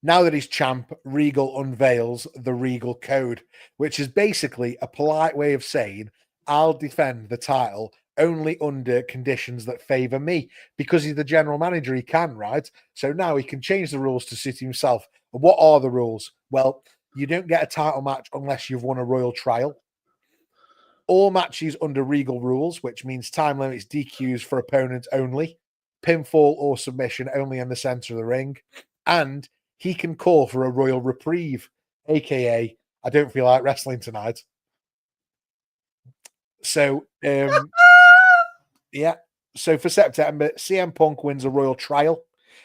now that he's champ, Regal unveils the Regal Code, which is basically a polite way of saying, I'll defend the title only under conditions that favor me. Because he's the general manager, he can, right? So now he can change the rules to suit himself. And what are the rules? Well, you don't get a title match unless you've won a royal trial. All matches under Regal rules, which means time limits, DQs for opponents only, pinfall or submission only in the center of the ring, and he can call for a royal reprieve, aka I don't feel like wrestling tonight. So, yeah. So for September, CM Punk wins a royal trial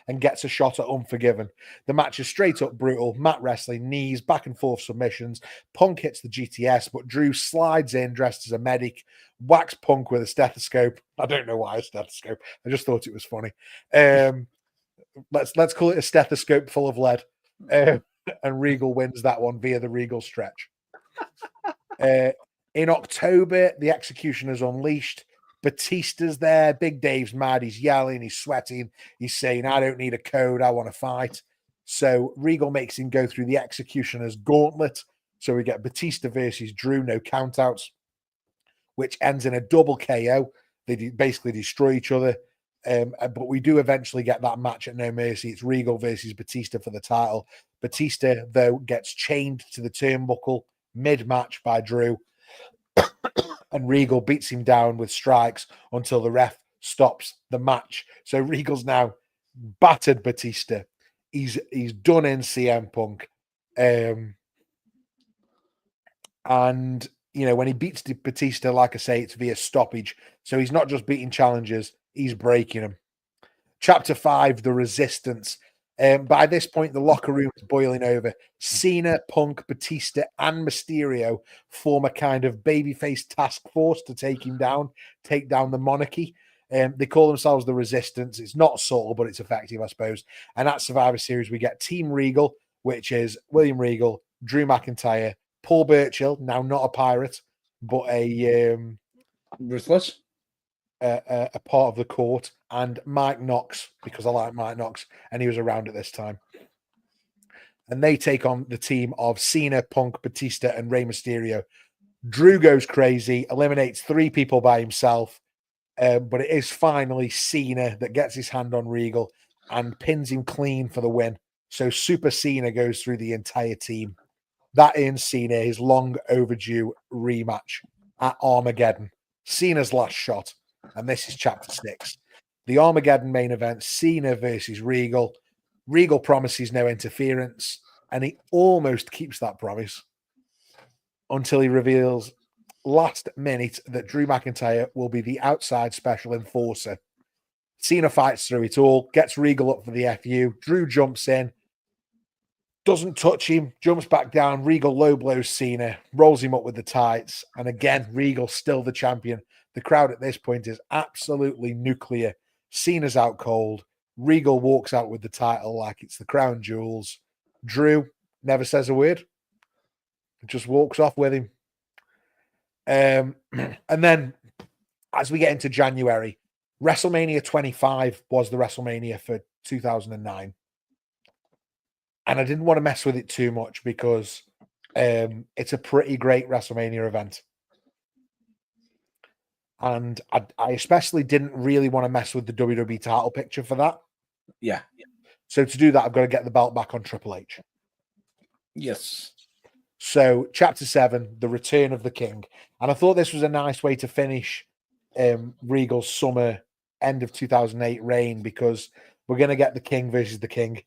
and gets a shot at Unforgiven. The match is straight up brutal, mat wrestling, knees, back and forth submissions. Punk hits the GTS, but Drew slides in dressed as a medic, whacks Punk with a stethoscope. I don't know why a stethoscope. I just thought it was funny. Let's call it a stethoscope full of lead. And Regal wins that one via the Regal stretch. In October, the Executioner's unleashed. Batista's there. Big Dave's mad. He's yelling. He's sweating. He's saying, I don't need a code. I want to fight. So Regal makes him go through the Executioner's gauntlet. So we get Batista versus Drew, no countouts, which ends in a double KO. They basically destroy each other. But we do eventually get that match at No Mercy. It's Regal versus Batista for the title. Batista, though, gets chained to the turnbuckle mid-match by Drew. And Regal beats him down with strikes until the ref stops the match. So Regal's now battered Batista. He's done in CM Punk. And, you know, when he beats Batista, like I say, it's via stoppage. So he's not just beating challengers, he's breaking them. Chapter 5, The Resistance. By this point, the locker room is boiling over. Cena, Punk, Batista, and Mysterio form a kind of babyface task force to take him down, take down the monarchy. They call themselves the Resistance. It's not subtle, but it's effective, I suppose. And at Survivor Series, we get Team Regal, which is William Regal, Drew McIntyre, Paul Burchill, now not a pirate, but a Ruthless. A part of the court, and Mike Knox, because I like Mike Knox, and he was around at this time. And they take on the team of Cena, Punk, Batista, and Rey Mysterio. Drew goes crazy, eliminates 3 people by himself, but it is finally Cena that gets his hand on Regal and pins him clean for the win. So Super Cena goes through the entire team. That earns Cena his long overdue rematch at Armageddon. Cena's last shot. And this is chapter 6. The Armageddon main event, Cena versus Regal. Regal promises no interference, and he almost keeps that promise until he reveals last minute that Drew McIntyre will be the outside special enforcer. Cena fights through it all, gets Regal up for the FU. Drew jumps in, doesn't touch him, jumps back down. Regal low blows Cena, rolls him up with the tights, and again, Regal's still the champion. The crowd at this point is absolutely nuclear. Cena's out cold. Regal walks out with the title like it's the crown jewels. Drew never says a word. Just walks off with him. And then as we get into January, WrestleMania 25 was the WrestleMania for 2009. And I didn't want to mess with it too much because it's a pretty great WrestleMania event. And I especially didn't really want to mess with the WWE title picture for that. Yeah. So to do that, I've got to get the belt back on Triple H. Yes. So chapter 7, the return of the king. And I thought this was a nice way to finish Regal's summer, end of 2008 reign, because we're going to get the king versus the king.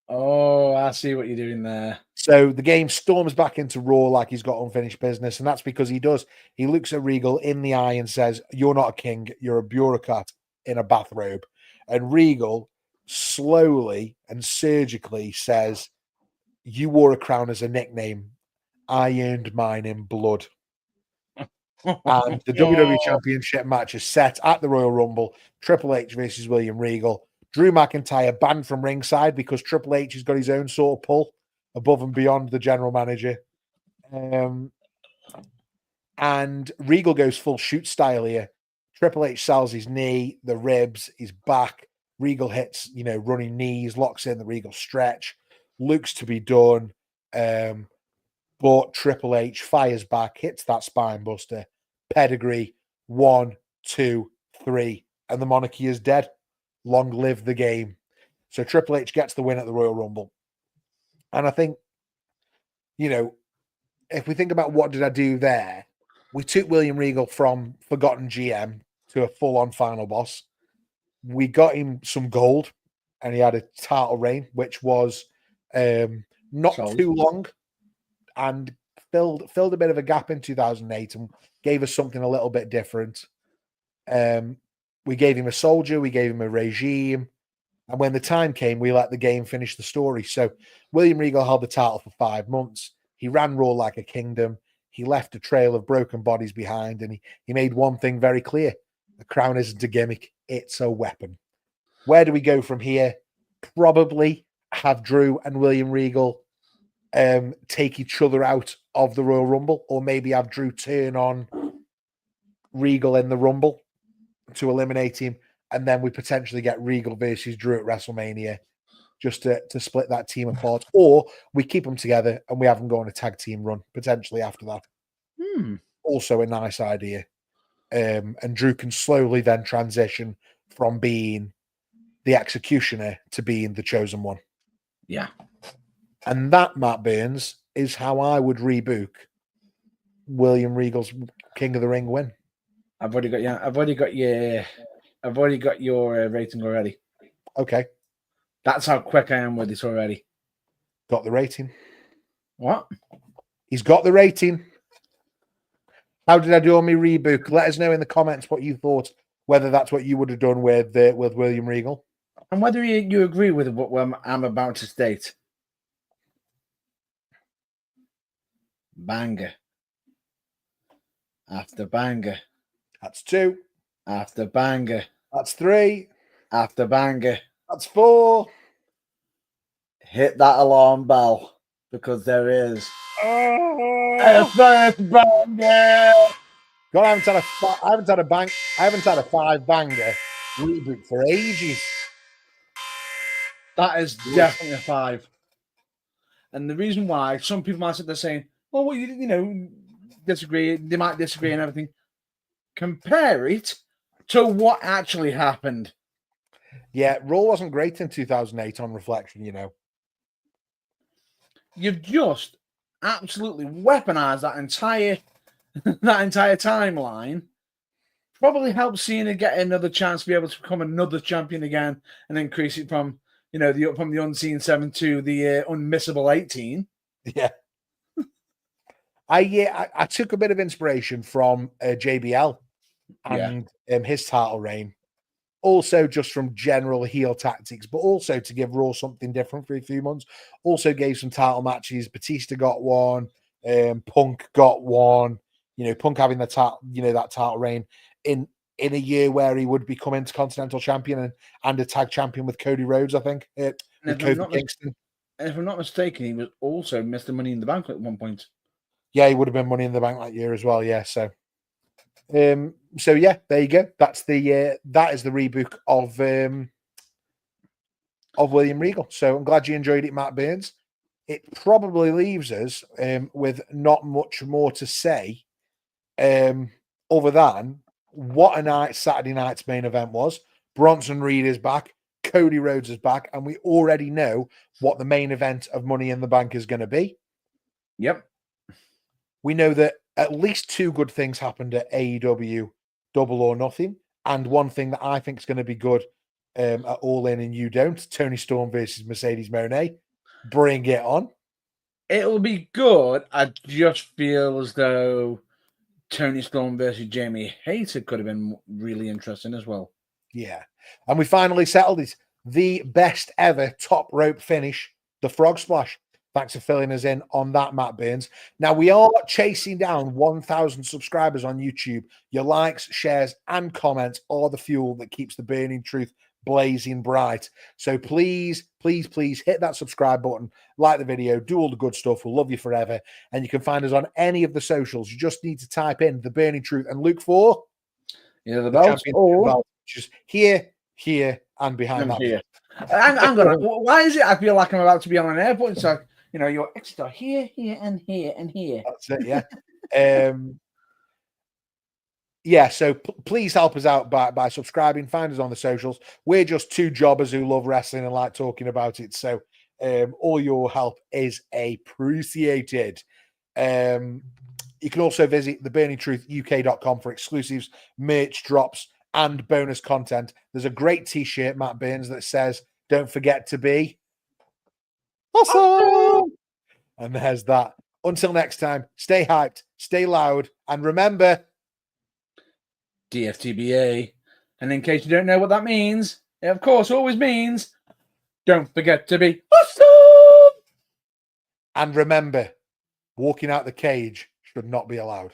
Oh, I see what you're doing there. So the game storms back into Raw like he's got unfinished business, and that's because he does. He looks at Regal in the eye and says, "You're not a king, you're a bureaucrat in a bathrobe." And Regal slowly and surgically says, "You wore a crown as a nickname. I earned mine in blood." And the WWE Championship match is set at the Royal Rumble. Triple H versus William Regal. Drew McIntyre banned from ringside because Triple H has got his own sort of pull above and beyond the general manager. And Regal goes full shoot style here. Triple H sells his knee, the ribs, his back. Regal hits, running knees, locks in the Regal stretch. Looks to be done. But Triple H fires back, hits that spine buster. Pedigree, 1, 2, 3. And the monarchy is dead. Long live the game. So Triple H gets the win at the Royal Rumble. And I think, if we think about what did I do there, we took William Regal from forgotten GM to a full-on final boss. We got him some gold, and he had a title reign, which was not too long, and filled a bit of a gap in 2008 and gave us something a little bit different. We gave him a soldier, we gave him a regime, and when the time came, we let the game finish the story. So William Regal held the title for 5 months. He ran Raw like a kingdom. He left a trail of broken bodies behind, and he made one thing very clear. The crown isn't a gimmick, it's a weapon. Where do we go from here? Probably have Drew and William Regal take each other out of the Royal Rumble, or maybe have Drew turn on Regal in the Rumble to eliminate him, and then we potentially get Regal versus Drew at WrestleMania just to split that team apart, or we keep them together and we have them go on a tag team run potentially after that. Also a nice idea. And Drew can slowly then transition from being the executioner to being the chosen one. Yeah. And that, Matt Burns, is how I would rebook William Regal's King of the Ring win. I've already got your rating already. Okay. That's how quick I am with this already. Got the rating. What? He's got the rating. How did I do on my rebook? Let us know in the comments what you thought, whether that's what you would have done with William Regal. And whether you agree with what I'm about to state. Banger. After banger. That's 2. After banger. That's 3. After banger. That's 4. Hit that alarm bell because there is Oh. a first banger. God, I haven't had a 5-banger reboot for ages. That is definitely a 5. And the reason why some people might sit there saying, "Oh, well, you know, disagree." They might disagree and everything. Compare it to what actually happened. Yeah, Raw wasn't great in 2008 on reflection, you know. You've just absolutely weaponized that entire timeline. Probably helped Cena get another chance to be able to become another champion again and increase it from the unseen 7 to the unmissable 18. Yeah. I took a bit of inspiration from JBL and his title reign. Also, just from general heel tactics, but also to give Raw something different for a few months. Also gave some title matches. Batista got one. Punk got one. You know, Punk having the title, that title reign in a year where he would become Intercontinental Champion and a tag champion with Cody Rhodes, I think, with Kofi Kingston. And if I'm not mistaken, he was also Mr. Money in the Bank at one point. Yeah, he would have been Money in the Bank that year as well. Yeah, so yeah, there you go. That is the rebook of William Regal. So I'm glad you enjoyed it, Matt Burns. It probably leaves us with not much more to say, other than what a night Saturday night's main event was. Bronson Reed is back, Cody Rhodes is back, and we already know what the main event of Money in the Bank is going to be. Yep. We know that at least 2 good things happened at AEW Double or Nothing, and one thing that I think is going to be good at All In and You Don't, Tony Storm versus Mercedes Moné. Bring it on. It'll be good. I just feel as though Tony Storm versus Jamie Hayter could have been really interesting as well. Yeah. And we finally settled it. The best ever top rope finish, the frog splash. Thanks for filling us in on that, Matt Burns. Now, we are chasing down 1,000 subscribers on YouTube. Your likes, shares, and comments are the fuel that keeps the burning truth blazing bright. So please, please, please hit that subscribe button, like the video, do all the good stuff. We'll love you forever. And you can find us on any of the socials. You just need to type in The Burning Truth and look for the belt, which is here, and behind that. Here. I'm gonna. Why is it? I feel like I'm about to be on an airport. It's like, you're extra here, and here, and here. That's it. Yeah. Yeah, so please help us out by subscribing. Find us on the socials. We're just 2 jobbers who love wrestling and like talking about it. So all your help is appreciated. You can also visit theburningtruthuk.com for exclusives, merch drops, and bonus content. There's a great t-shirt, Matt Burns, that says, "Don't forget to be awesome." And there's that. Until next time, stay hyped, stay loud, and remember, DFTBA. And in case you don't know what that means, it of course always means, don't forget to be awesome. And remember, walking out the cage should not be allowed.